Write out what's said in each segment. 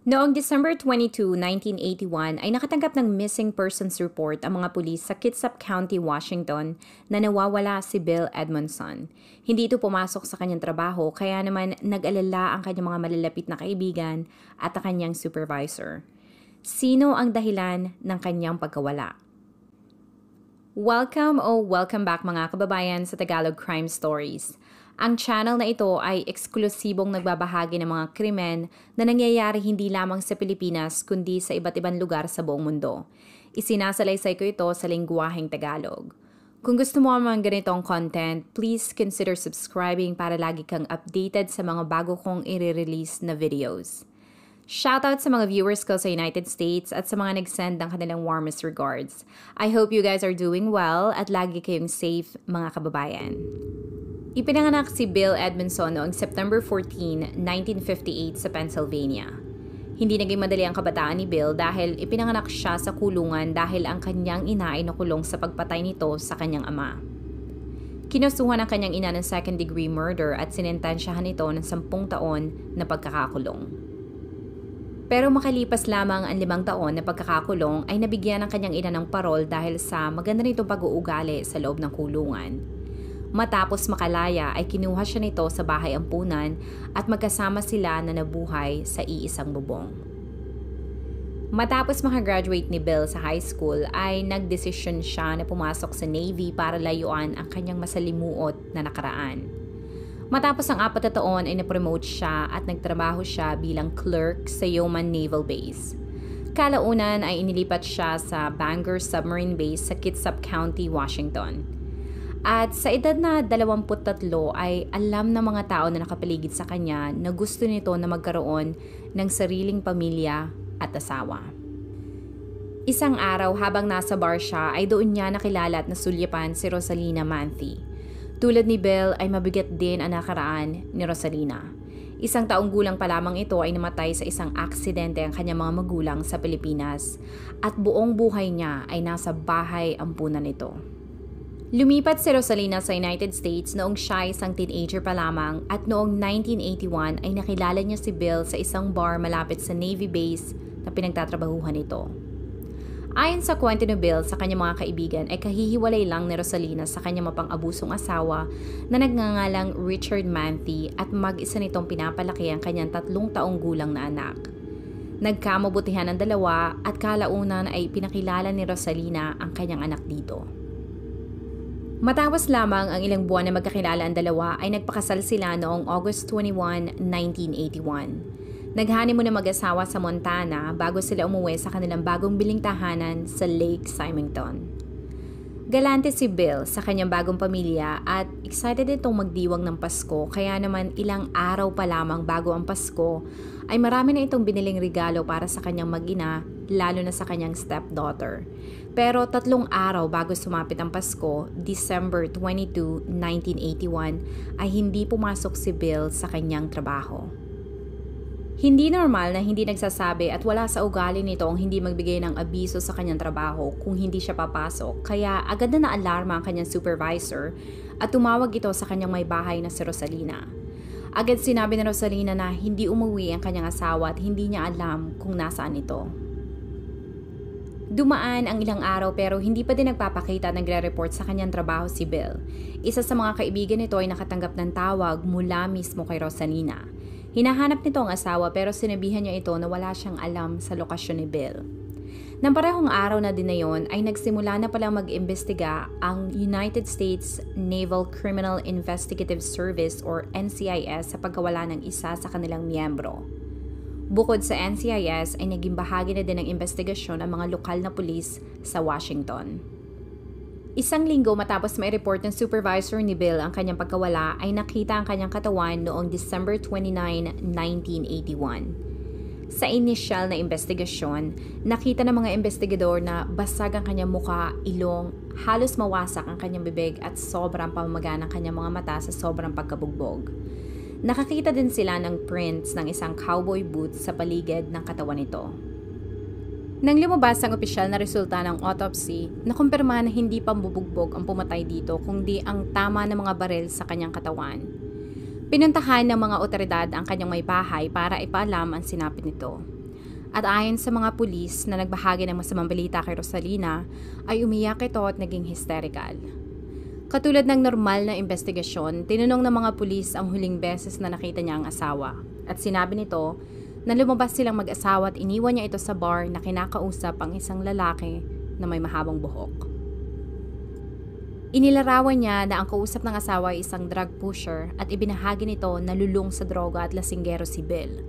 Noong December 22, 1981 ay nakatanggap ng missing persons report ang mga pulis sa Kitsap County, Washington na nawawala si Bill Edmondson. Hindi ito pumasok sa kanyang trabaho kaya naman nag-alala ang kanyang mga malalapit na kaibigan at ang kanyang supervisor. Sino ang dahilan ng kanyang pagkawala? Welcome back mga kababayan sa Tagalog Crime Stories. Ang channel na ito ay eksklusibong nagbabahagi ng mga krimen na nangyayari hindi lamang sa Pilipinas kundi sa iba't ibang lugar sa buong mundo. Isinasalaysay ko ito sa lengguwaheng Tagalog. Kung gusto mo ang mga ganitong content, please consider subscribing para lagi kang updated sa mga bago kong i-release na videos. Shoutout sa mga viewers ko sa United States at sa mga nag-send ng kanilang warmest regards. I hope you guys are doing well at lagi kayong safe mga kababayan. Ipinanganak si Bill Edmondson noong September 14, 1958 sa Pennsylvania. Hindi naging madali ang kabataan ni Bill dahil ipinanganak siya sa kulungan dahil ang kanyang ina ay nakulong sa pagpatay nito sa kanyang ama. Kinusuhan ang kanyang ina ng second-degree murder at sinentensyahan ito ng 10 taon na pagkakakulong. Pero makalipas lamang ang 5 taon na pagkakakulong ay nabigyan ng kanyang ina ng parol dahil sa maganda nitong pag-uugali sa loob ng kulungan. Matapos makalaya ay kinuha siya nito sa bahay ampunan at magkasama sila na nabuhay sa iisang bubong. Matapos makagraduate ni Bill sa high school ay nagdesisyon siya na pumasok sa Navy para layuan ang kanyang masalimuot na nakaraan. Matapos ang 4 na taon ay napromote siya at nagtrabaho siya bilang clerk sa Yeoman Naval Base. Kalaunan ay inilipat siya sa Bangor Submarine Base sa Kitsap County, Washington. At sa edad na 23 ay alam ng mga tao na nakapaligid sa kanya na gusto nito na magkaroon ng sariling pamilya at asawa. Isang araw habang nasa bar siya ay doon niya nakilala at nasulyapan si Rosalina Manthi. Tulad ni Bill ay mabigat din ang nakaraan ni Rosalina. 1 taong gulang pa lamang ito ay namatay sa isang aksidente ang kanyang mga magulang sa Pilipinas at buong buhay niya ay nasa bahay ampunan nito. Lumipat si Rosalina sa United States noong siya isang teenager pa lamang at noong 1981 ay nakilala niya si Bill sa isang bar malapit sa Navy base na pinagtatrabahuhan nito. Ayon sa kwento ni Bill sa kanyang mga kaibigan ay kahihiwalay lang ni Rosalina sa kanyang mapang-abusong asawa na nagngangalang Richard Manthi at mag-isa nitong pinapalaki ang kanyang 3 taong gulang na anak. Nagkamabutihan ang dalawa at kalaunan ay pinakilala ni Rosalina ang kanyang anak dito. Matapos lamang ang ilang buwan na magkakilala ang dalawa ay nagpakasal sila noong August 21, 1981. Naghoneymoon na mag-asawa sa Montana bago sila umuwi sa kanilang bagong biling tahanan sa Lake Symington. Galante si Bill sa kanyang bagong pamilya at excited itong magdiwang ng Pasko kaya naman ilang araw pa lamang bago ang Pasko ay marami na itong biniling regalo para sa kanyang mag-ina lalo na sa kanyang stepdaughter. Pero 3 araw bago sumapit ang Pasko, December 22, 1981, ay hindi pumasok si Bill sa kanyang trabaho. Hindi normal na hindi nagsasabi at wala sa ugali nito ang hindi magbigay ng abiso sa kanyang trabaho kung hindi siya papasok, kaya agad na naalarma ang kanyang supervisor at tumawag ito sa kanyang may bahay na si Rosalina. Agad sinabi ni Rosalina na hindi umuwi ang kanyang asawa at hindi niya alam kung nasaan ito. Dumaan ang ilang araw pero hindi pa din nagpapakita at nagre-report sa kanyang trabaho si Bill. Isa sa mga kaibigan nito ay nakatanggap ng tawag mula mismo kay Rosalina. Hinahanap nito ang asawa pero sinabihan niya ito na wala siyang alam sa lokasyon ni Bill. Nang parehong araw na din na yon ay nagsimula na palang mag-imbestiga ang United States Naval Criminal Investigative Service or NCIS sa pagkawala ng isa sa kanilang miyembro. Bukod sa NCIS ay naging bahagi na din ng investigasyon ang mga lokal na pulis sa Washington. 1 linggo matapos may report ng supervisor ni Bill ang kanyang pagkawala ay nakita ang kanyang katawan noong December 29, 1981. Sa inisyal na investigasyon, nakita ng mga investigador na basag ang kanyang muka, ilong, halos mawasak ang kanyang bibig at sobrang pamamaga ng kanyang mga mata sa sobrang pagkabugbog. Nakakita din sila ng prints ng isang cowboy boots sa paligid ng katawan nito. Nang lumabas ang opisyal na resulta ng autopsy, nakumpirma na hindi pambubugbog ang pumatay dito kundi ang tama ng mga baril sa kanyang katawan. Pinuntahan ng mga otoridad ang kanyang may bahay para ipaalam ang sinapit nito. At ayon sa mga pulis na nagbahagi ng masamang balita kay Rosalina, ay umiyak ito at naging hysterical. Katulad ng normal na investigasyon, tinanong ng mga pulis ang huling beses na nakita niya ang asawa. At sinabi nito na lumabas silang mag-asawa at iniwan niya ito sa bar na kinakausap ang isang lalaki na may mahabang buhok. Inilarawan niya na ang kausap ng asawa ay isang drug pusher at ibinahagi nito na lulong sa droga at lasinggero si Bill.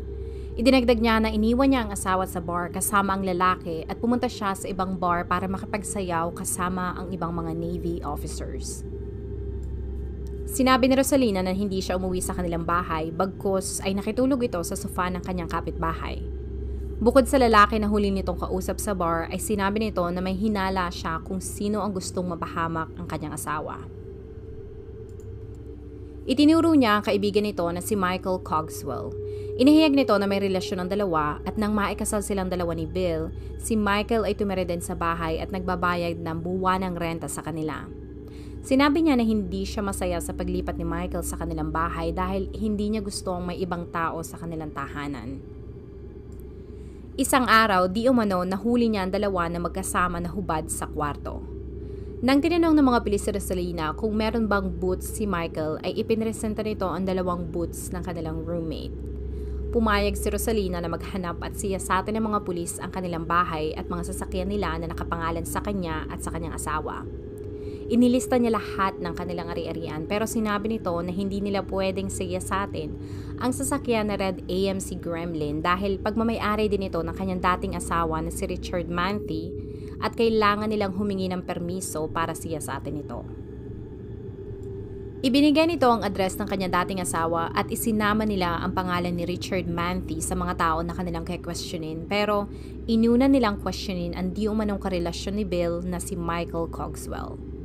Idinagdag niya na iniwan niya ang asawa sa bar kasama ang lalaki at pumunta siya sa ibang bar para makipagsayaw kasama ang ibang mga Navy officers. Sinabi ni Rosalina na hindi siya umuwi sa kanilang bahay bagkus ay nakitulog ito sa sofa ng kanyang kapitbahay. Bukod sa lalaki na huli nitong kausap sa bar ay sinabi nito na may hinala siya kung sino ang gustong mapahamak ang kanyang asawa. Itinuro niya ang kaibigan nito na si Michael Cogswell. Inihayag nito na may relasyon ang dalawa at nang maikasal silang dalawa ni Bill, si Michael ay tumira din sa bahay at nagbabayad ng buwanang renta sa kanila. Sinabi niya na hindi siya masaya sa paglipat ni Michael sa kanilang bahay dahil hindi niya gustong may ibang tao sa kanilang tahanan. Isang araw, di umano nahuli niya ang dalawa na magkasama na hubad sa kwarto. Nang tinanong ng mga pulis si Rosalina kung meron bang boots si Michael ay ipinresenta nito ang dalawang boots ng kanilang roommate. Pumayag si Rosalina na maghanap at siyasatin ng mga pulis ang kanilang bahay at mga sasakyan nila na nakapangalan sa kanya at sa kanyang asawa. Inilista niya lahat ng kanilang ari-arian pero sinabi nito na hindi nila pwedeng siyasatin ang sasakyan na red AMC Gremlin dahil pagmamay-ari din ito ng kanyang dating asawa na si Richard Manthi at kailangan nilang humingi ng permiso para siyasatin ito. Ibinigay nito ang address ng kanyang dating asawa at isinama nila ang pangalan ni Richard Manthi sa mga tao na kanilang kwe-questionin pero inuna nilang questionin ang di umanong karelasyon ni Bill na si Michael Cogswell.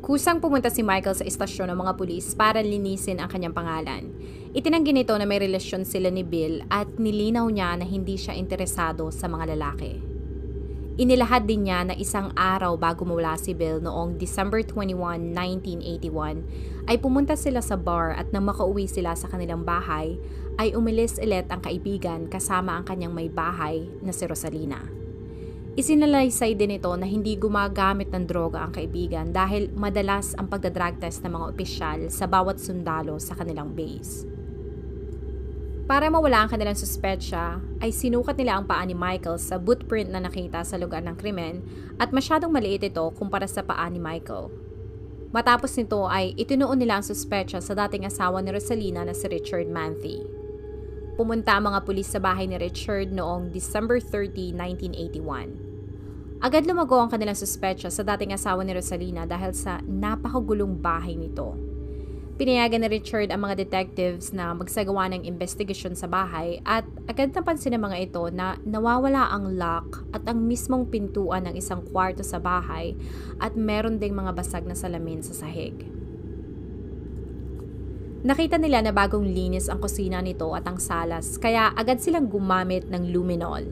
Kusang pumunta si Michael sa istasyon ng mga pulis para linisin ang kanyang pangalan. Itinanggi nito na may relasyon sila ni Bill at nilinaw niya na hindi siya interesado sa mga lalaki. Inilahad din niya na isang araw bago mawala si Bill noong December 21, 1981 ay pumunta sila sa bar at nang makauwi sila sa kanilang bahay ay umilis ulit ang kaibigan kasama ang kanyang may bahay na si Rosalina. Isinalaysay din ito na hindi gumagamit ng droga ang kaibigan dahil madalas ang pagdadrag test ng mga opisyal sa bawat sundalo sa kanilang base. Para mawala ang kanilang suspetsya, ay sinukat nila ang paa ni Michael sa bootprint na nakita sa lugar ng krimen at masyadong maliit ito kumpara sa paa ni Michael. Matapos nito ay itinuon nila ang suspetsya sa dating asawa ni Rosalina na si Richard Manthi. Pumunta ang mga pulis sa bahay ni Richard noong December 30, 1981. Agad lumago ang kanilang suspetsya sa dating asawa ni Rosalina dahil sa napakagulong bahay nito. Pinayagan ni Richard ang mga detectives na magsagawa ng investigasyon sa bahay at agad napansin ng mga ito na nawawala ang lock at ang mismong pintuan ng isang kwarto sa bahay at meron ding mga basag na salamin sa sahig. Nakita nila na bagong linis ang kusina nito at ang salas, kaya agad silang gumamit ng luminol.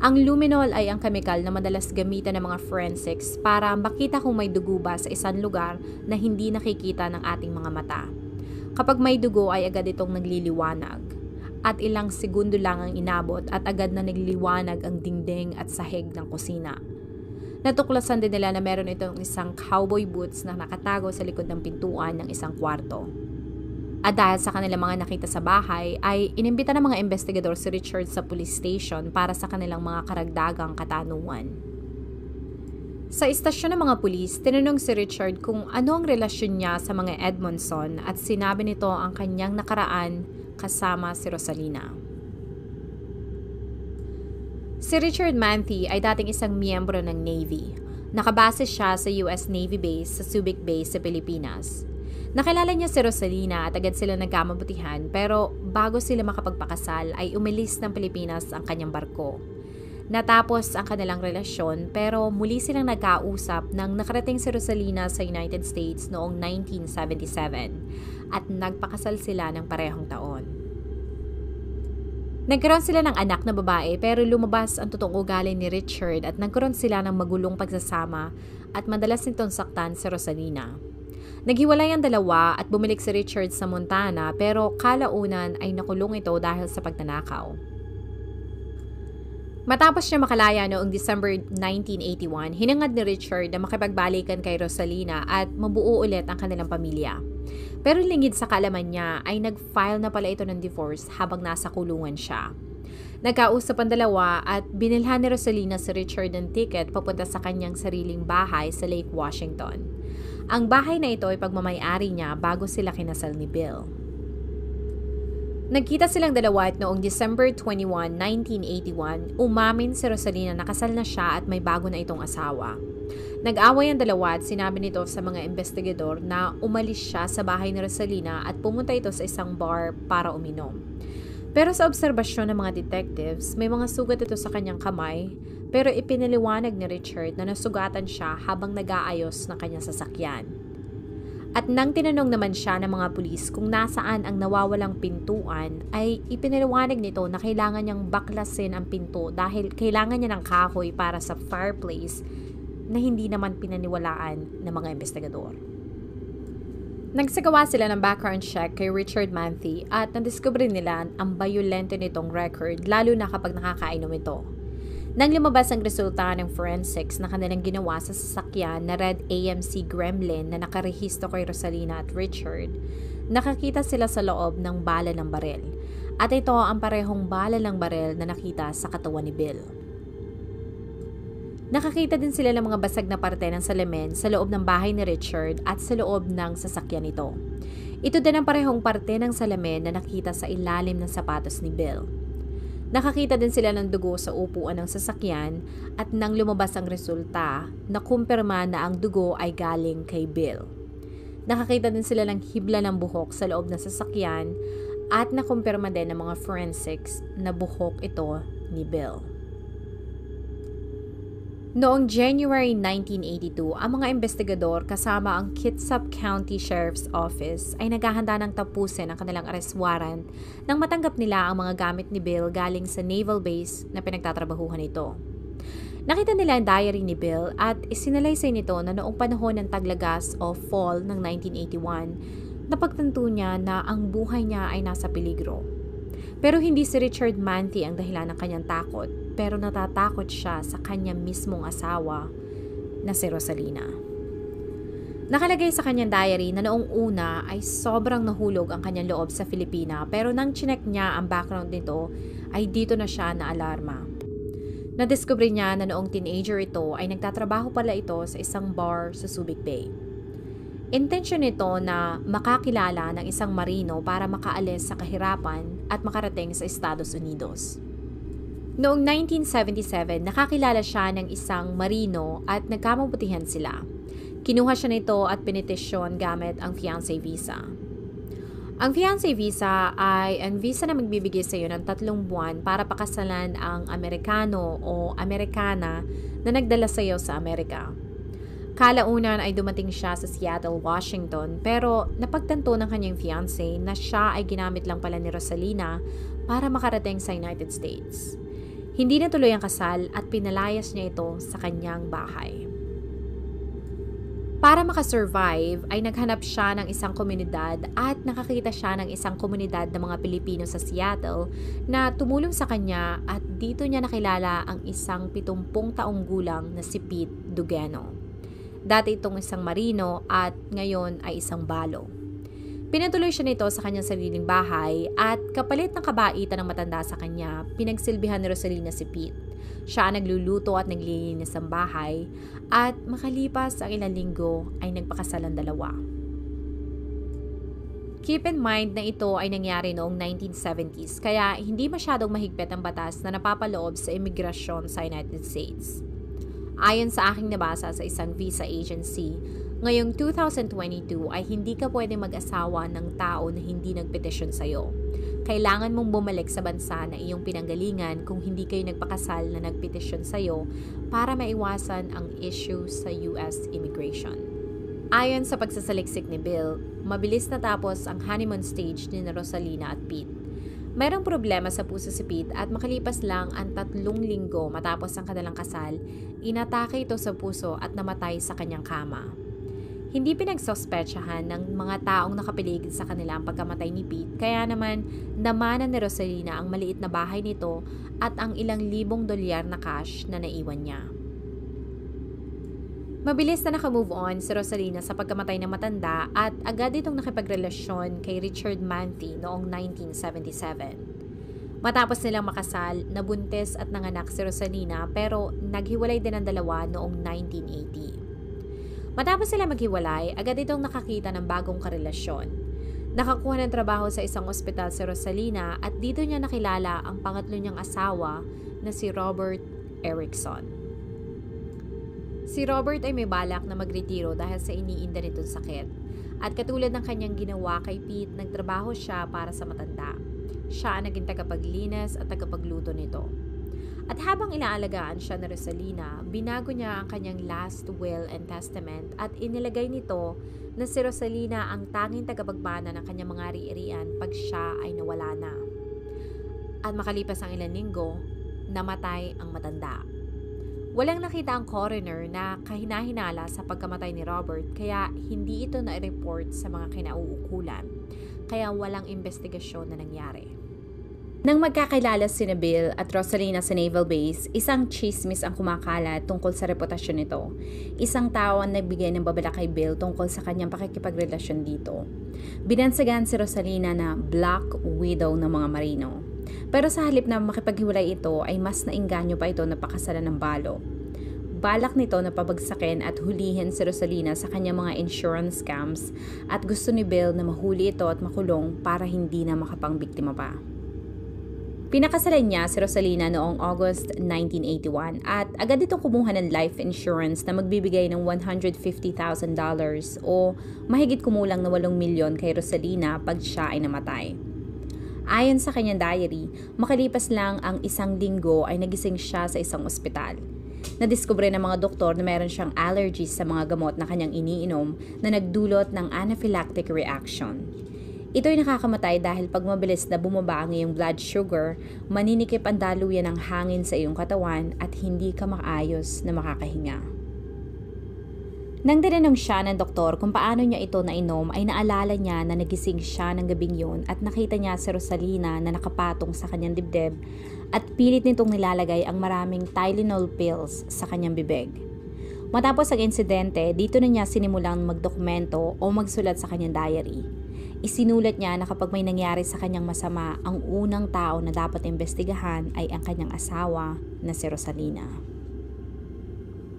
Ang luminol ay ang kemikal na madalas gamitan ng mga forensics para makita kung may dugo ba sa isang lugar na hindi nakikita ng ating mga mata. Kapag may dugo ay agad itong nagliliwanag. At ilang segundo lang ang inabot at agad na nagliliwanag ang dingding at sahig ng kusina. Natuklasan din nila na meron itong isang cowboy boots na nakatago sa likod ng pintuan ng isang kwarto. At dahil sa kanilang mga nakita sa bahay, ay inimbita ng mga investigador si Richard sa police station para sa kanilang mga karagdagang katanungan. Sa istasyon ng mga pulis, tinanong si Richard kung ano ang relasyon niya sa mga Edmondson at sinabi nito ang kanyang nakaraan kasama si Rosalina. Si Richard Manthi ay dating isang miyembro ng Navy. Nakabase siya sa US Navy base sa Subic Base sa Pilipinas. Nakilala niya si Rosalina at agad sila nagkamabutihan pero bago sila makapagpakasal ay umalis ng Pilipinas ang kanyang barko. Natapos ang kanilang relasyon pero muli silang nagkausap nang nakarating si Rosalina sa United States noong 1977 at nagpakasal sila ng parehong taon. Nagkaroon sila ng anak na babae pero lumabas ang totoong ugali ni Richard at nagkaroon sila ng magulong pagsasama at madalas nitong saktan si Rosalina. Naghiwalay ang dalawa at bumalik si Richard sa Montana pero kalaunan ay nakulong ito dahil sa pagnanakaw. Matapos siya makalaya noong December 1981, hinangad ni Richard na makipagbalikan kay Rosalina at mabuo ulit ang kanilang pamilya. Pero lingid sa kaalaman niya ay nag-file na pala ito ng divorce habang nasa kulungan siya. Nagkausap ang dalawa at binilhan ni Rosalina si Richard ng ticket papunta sa kanyang sariling bahay sa Lake Washington. Ang bahay na ito ay pagmamayari niya bago sila kinasal ni Bill. Nagkita silang dalawa at noong December 21, 1981, umamin si Rosalina na kasal na siya at may bago na itong asawa. Nag-away ang dalawa at sinabi nito sa mga investigador na umalis siya sa bahay ni Rosalina at pumunta ito sa isang bar para uminom. Pero sa obserbasyon ng mga detectives, may mga sugat ito sa kanyang kamay, pero ipinaliwanag ni Richard na nasugatan siya habang nag-aayos ng kanyang sasakyan. At nang tinanong naman siya ng mga pulis kung nasaan ang nawawalang pintuan, ay ipinaliwanag nito na kailangan niyang baklasin ang pinto dahil kailangan niya ng kahoy para sa fireplace na hindi naman pinaniwalaan ng mga investigador. Nagsagawa sila ng background check kay Richard Manthi at nadiskubre nila ang bayolente nitong record lalo na kapag nakakainom ito. Nang lumabas ang resulta ng forensics na kanilang ginawa sa sasakyan na red AMC Gremlin na nakarehistro kay Rosalina at Richard, nakakita sila sa loob ng bala ng barel. At ito ang parehong bala ng barel na nakita sa katawan ni Bill. Nakakita din sila ng mga basag na parte ng salamin sa loob ng bahay ni Richard at sa loob ng sasakyan nito. Ito din ang parehong parte ng salamin na nakita sa ilalim ng sapatos ni Bill. Nakakita din sila ng dugo sa upuan ng sasakyan at nang lumabas ang resulta, nakumpirma na ang dugo ay galing kay Bill. Nakakita din sila ng hibla ng buhok sa loob ng sasakyan at nakumpirma din ng mga forensics na buhok ito ni Bill. Noong January 1982, ang mga investigador kasama ang Kitsap County Sheriff's Office ay naghahanda ng tapusin ang kanilang arrest warrant nang matanggap nila ang mga gamit ni Bill galing sa naval base na pinagtatrabahuhan nito. Nakita nila ang diary ni Bill at isinalaysay nito na noong panahon ng taglagas o fall ng 1981, napagtanto niya na ang buhay niya ay nasa peligro. Pero hindi si Richard Manthi ang dahilan ng kanyang takot, pero natatakot siya sa kanyang mismong asawa na si Rosalina. Nakalagay sa kanyang diary na noong una ay sobrang nahulog ang kanyang loob sa Filipina, pero nang chinek niya ang background nito ay dito na siya na-alarma. Nadiskubre niya na noong teenager ito ay nagtatrabaho pala ito sa isang bar sa Subic Bay. Intensyon nito na makakilala ng isang marino para makaalis sa kahirapan at makarating sa Estados Unidos. Noong 1977, nakakilala siya ng isang marino at nagkamabutihan sila. Kinuha siya nito at pinitisyon gamit ang fiancé visa. Ang fiancé visa ay ang visa na magbibigay sa iyo ng 3 buwan para pakasalan ang Amerikano o Amerikana na nagdala sa iyo sa Amerika. Kalaunan ay dumating siya sa Seattle, Washington, pero napagtanto ng kanyang fiancé na siya ay ginamit lang pala ni Rosalina para makarating sa United States. Hindi natuloy ang kasal at pinalayas niya ito sa kanyang bahay. Para makasurvive ay naghanap siya ng isang komunidad at nakakita siya ng isang komunidad ng mga Pilipino sa Seattle na tumulong sa kanya at dito niya nakilala ang isang 70 taong gulang na si Pete Dugano. Dati itong isang marino at ngayon ay isang balo. Pinatuloy siya nito sa kanyang sariling bahay at kapalit ng kabaitan ng matanda sa kanya, pinagsilbihan ni Rosalina si Pete. Siya ang nagluluto at naglilinis ng bahay at makalipas ang ilang linggo ay nagpakasal ang dalawa. Keep in mind na ito ay nangyari noong 1970s kaya hindi masyadong mahigpit ang batas na napapaloob sa imigrasyon sa United States. Ayon sa aking nabasa sa isang visa agency, ngayong 2022 ay hindi ka pwede mag-asawa ng tao na hindi nagpetisyon sa'yo. Kailangan mong bumalik sa bansa na iyong pinanggalingan kung hindi kayo nagpakasal na nagpetisyon sa'yo para maiwasan ang issue sa US immigration. Ayon sa pagsasaliksik ni Bill, mabilis natapos ang honeymoon stage ni Rosalina at Pete. Mayroong problema sa puso si Pete at makalipas lang ang 3 linggo matapos ang kanilang kasal, inatake ito sa puso at namatay sa kanyang kama. Hindi pinagsospetsahan ng mga taong nakapaligid sa kanila ang pagkamatay ni Pete, kaya naman namanan ni Rosalina ang maliit na bahay nito at ang ilang libong dolyar na cash na naiwan niya. Mabilis na nakamove on si Rosalina sa pagkamatay ng matanda at agad itong nakipagrelasyon kay Richard Manthi noong 1977. Matapos nilang makasal, nabuntis at nanganak si Rosalina pero naghiwalay din ang dalawa noong 1980. Matapos sila maghiwalay, agad itong nakakita ng bagong karelasyon. Nakakuha ng trabaho sa isang ospital si Rosalina at dito niya nakilala ang pangatlo niyang asawa na si Robert Erickson. Si Robert ay may balak na magretiro dahil sa iniinda nitong sakit. At katulad ng kanyang ginawa kay Pete, nagtrabaho siya para sa matanda. Siya ang naging tagapaglinis at tagapagluto nito. At habang inaalagaan siya ni Rosalina, binago niya ang kanyang last will and testament at inilagay nito na si Rosalina ang tanging tagapagmana ng kanyang mga ari-arian pag siya ay nawala na. At makalipas ang ilang linggo, namatay ang matanda. Walang nakita ang coroner na kahinahinala sa pagkamatay ni Robert kaya hindi ito na-report sa mga kinauukulan. Kaya walang investigasyon na nangyari. Nang magkakilala sina Bill at Rosalina sa Naval Base, isang chismis ang kumakalat tungkol sa reputasyon nito. Isang tao ang nagbigay ng babala kay Bill tungkol sa kanyang pakikipagrelasyon dito. Binansagan si Rosalina na Black Widow ng mga marino. Pero sa halip na makipaghiwalay ito ay mas nainganyo pa ito na pakasalan ng balo. Balak nito na pabagsakin at hulihin si Rosalina sa kanyang mga insurance scams at gusto ni Bill na mahuli ito at makulong para hindi na makapangbiktima pa. Pinakasalan niya si Rosalina noong August 1981 at agad itong kumuha ng life insurance na magbibigay ng $150,000 o mahigit kumulang na 8 milyon kay Rosalina pag siya ay namatay. Ayon sa kanyang diary, makalipas lang ang 1 linggo ay nagising siya sa isang ospital. Nadiskubre ng mga doktor na meron siyang allergies sa mga gamot na kanyang iniinom na nagdulot ng anaphylactic reaction. Ito'y nakakamatay dahil pag mabilis na bumaba ang iyong blood sugar, maninikip ang daluyan ng hangin sa iyong katawan at hindi ka makaayos na makakahinga. Nang tinanong siya ng doktor kung paano niya ito nainom ay naalala niya na nagising siya ng gabing yun at nakita niya si Rosalina na nakapatong sa kanyang dibdib at pilit nitong nilalagay ang maraming Tylenol pills sa kanyang bibig. Matapos ang insidente, dito na niya sinimulang magdokumento o magsulat sa kanyang diary. Isinulat niya na kapag may nangyari sa kanyang masama, ang unang tao na dapat imbestigahan ay ang kanyang asawa na si Rosalina.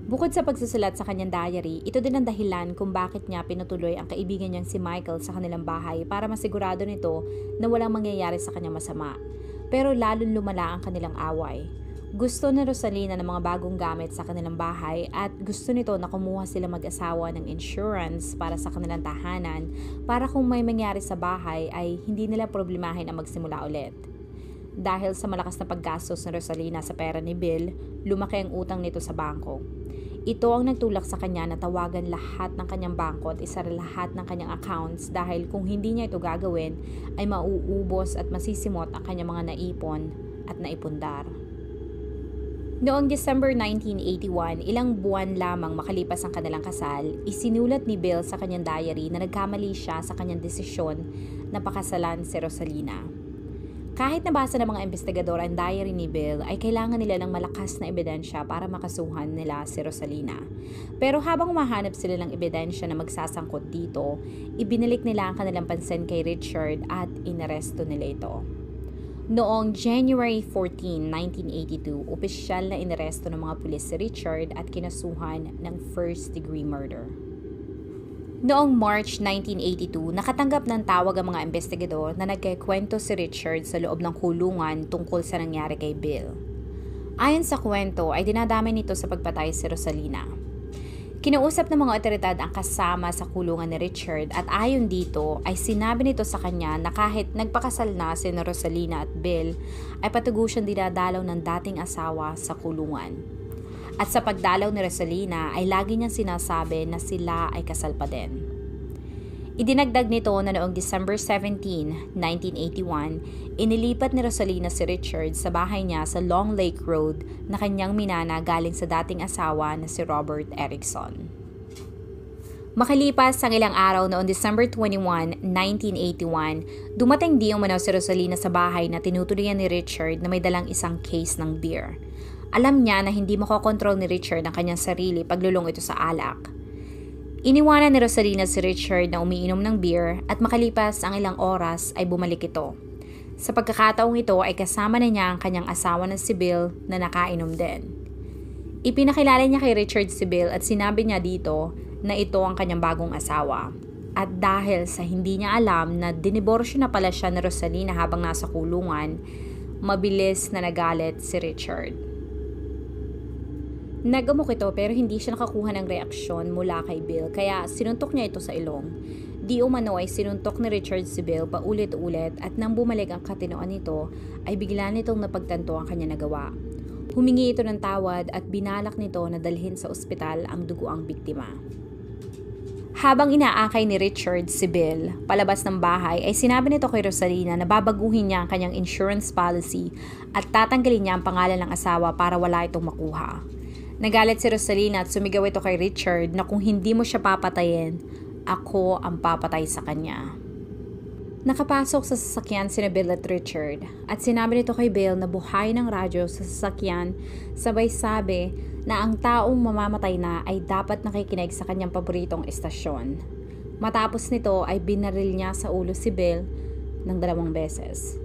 Bukod sa pagsusulat sa kanyang diary, ito din ang dahilan kung bakit niya pinutuloy ang kaibigan niyang si Michael sa kanilang bahay para masigurado nito na walang mangyayari sa kanyang masama. Pero lalong lumala ang kanilang away. Gusto ni Rosalina ng mga bagong gamit sa kanilang bahay at gusto nito na kumuha sila mag-asawa ng insurance para sa kanilang tahanan para kung may mangyari sa bahay ay hindi nila problemahin ang magsimula ulit. Dahil sa malakas na paggastos ni Rosalina sa pera ni Bill, lumaki ang utang nito sa bangko. Ito ang nagtulak sa kanya na tawagan lahat ng kanyang bangko at isara lahat ng kanyang accounts dahil kung hindi niya ito gagawin ay mauubos at masisimot ang kanyang mga naipon at naipundar. Noong December 1981, ilang buwan lamang makalipas ang kanilang kasal, isinulat ni Bill sa kanyang diary na nagkamali siya sa kanyang desisyon na pakasalan si Rosalina. Kahit nabasa ng mga investigador ang diary ni Bill, ay kailangan nila ng malakas na ebidensya para makasuhan nila si Rosalina. Pero habang umahanap sila ng ebidensya na magsasangkot dito, ibinalik nila ang kanilang pansin kay Richard at inaresto nila ito. Noong January 14, 1982, opisyal na inaresto ng mga pulis si Richard at kinasuhan ng first-degree murder. Noong March 1982, nakatanggap ng tawag ang mga investigador na nagkikwento si Richard sa loob ng kulungan tungkol sa nangyari kay Bill. Ayon sa kwento, ay dinadamay nito sa pagpatay si Rosalina. Kinausap ng mga otoridad ang kasama sa kulungan ni Richard at ayon dito ay sinabi nito sa kanya na kahit nagpakasal na si Rosalina at Bill ay patuloy siyang dinadalaw ng dating asawa sa kulungan. At sa pagdalaw ni Rosalina ay lagi niyang sinasabi na sila ay kasal pa din. Idinagdag nito na noong December 17, 1981, inilipat ni Rosalina si Richard sa bahay niya sa Long Lake Road na kanyang minana galing sa dating asawa na si Robert Erickson. Makalipas ang ilang araw noong December 21, 1981, dumating di umano si Rosalina sa bahay na tinutuloyan ni Richard na may dalang isang case ng beer. Alam niya na hindi makokontrol ni Richard ang kanyang sarili paglulong ito sa alak. Iniwanan ni Rosalina si Richard na umiinom ng beer at makalipas ang ilang oras ay bumalik ito. Sa pagkakataong ito ay kasama na niya ang kanyang asawa na si Bill na nakainom din. Ipinakilala niya kay Richard si Bill at sinabi niya dito na ito ang kanyang bagong asawa. At dahil sa hindi niya alam na diniborsyo na pala siya ni Rosalina habang nasa kulungan, mabilis na nagalit si Richard. Nagamok ito pero hindi siya nakakuha ng reaksyon mula kay Bill kaya sinuntok niya ito sa ilong. Di umano ay sinuntok ni Richard si Bill paulit-ulit at nang bumalik ang katinoan nito ay bigla nitong napagtanto ang kanya nagawa. Humingi ito ng tawad at binalak nito na dalhin sa ospital ang duguang biktima. Habang inaakay ni Richard si Bill palabas ng bahay ay sinabi nito kay Rosalina na babaguhin niya ang kanyang insurance policy at tatanggalin niya ang pangalan ng asawa para wala itong makuha. Nagalit si Rosalina at sumigaw ito kay Richard na kung hindi mo siya papatayin, ako ang papatay sa kanya. Nakapasok sa sasakyan sina Bill at Richard at sinabi nito kay Bill na buhay ng radyo sa sasakyan sabay sabi na ang taong mamamatay na ay dapat nakikinig sa kanyang paboritong estasyon. Matapos nito ay binaril niya sa ulo si Bill ng 2 beses.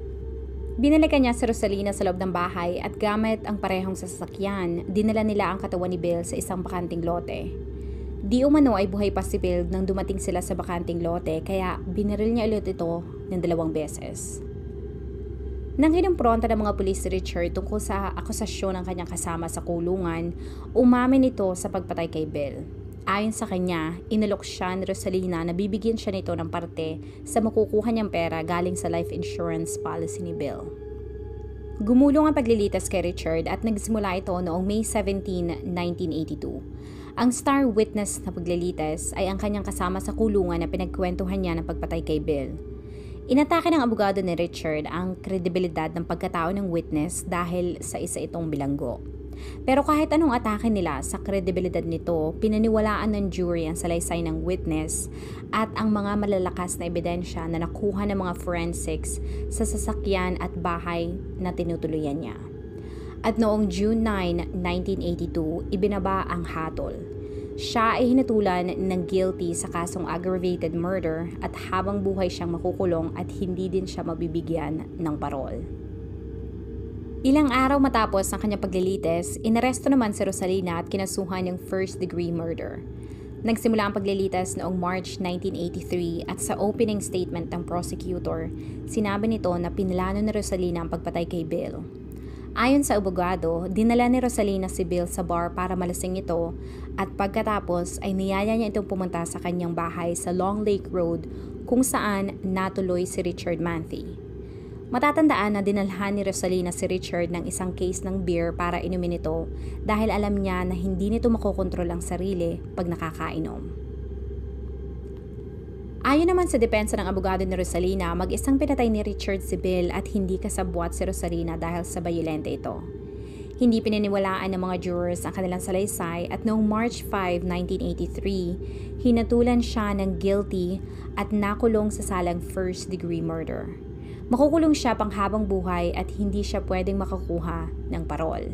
Binalikan niya si Rosalina sa loob ng bahay at gamit ang parehong sasakyan, dinala nila ang katawan ni Bill sa isang bakanting lote. Di umano ay buhay pa si Bill nang dumating sila sa bakanting lote kaya binaril niya ulit ito ng 2 beses. Nang kinumpronta ng mga pulis si Richard tungkol sa akusasyon ng kanyang kasama sa kulungan, umamin ito sa pagpatay kay Bill. Ayon sa kanya, inalok siya ni Rosalina na bibigyan siya nito ng parte sa makukuha niyang pera galing sa life insurance policy ni Bill. Gumulong ang paglilitas kay Richard at nagsimula ito noong May 17, 1982. Ang star witness na paglilitas ay ang kanyang kasama sa kulungan na pinagkwentuhan niya ng pagpatay kay Bill. Inatake ng abogado ni Richard ang kredibilidad ng pagkatao ng witness dahil sa isa itong bilanggo. Pero kahit anong atake nila sa kredibilidad nito, pinaniwalaan ng jury ang salaysay ng witness at ang mga malalakas na ebidensya na nakuha ng mga forensics sa sasakyan at bahay na tinutuluyan niya. At noong June 9, 1982, ibinaba ang hatol. Siya ay hinatulan ng guilty sa kasong aggravated murder at habang buhay siyang makukulong at hindi din siya mabibigyan ng parol. Ilang araw matapos ang kanyang paglilitis, inaresto naman si Rosalina at kinasuhan ng first-degree murder. Nagsimula ang paglilitis noong March 1983 at sa opening statement ng prosecutor, sinabi nito na pinlano ni Rosalina ang pagpatay kay Bill. Ayon sa abogado, dinala ni Rosalina si Bill sa bar para malasing ito at pagkatapos ay niyaya niya itong pumunta sa kanyang bahay sa Long Lake Road kung saan natuloy si Richard Manthe. Matatandaan na dinalhan ni Rosalina si Richard ng isang case ng beer para inumin ito dahil alam niya na hindi nito makokontrol ang sarili pag nakakainom. Ayon naman sa depensa ng abogado ni Rosalina, mag-isang pinatay ni Richard si Bill at hindi kasabwat si Rosalina dahil sa bayolente ito. Hindi pinaniwalaan ng mga jurors ang kanilang salaysay at noong March 5, 1983, hinatulan siya ng guilty at nakulong sa salang first-degree murder. Makukulong siya panghabang buhay at hindi siya pwedeng makakuha ng parol.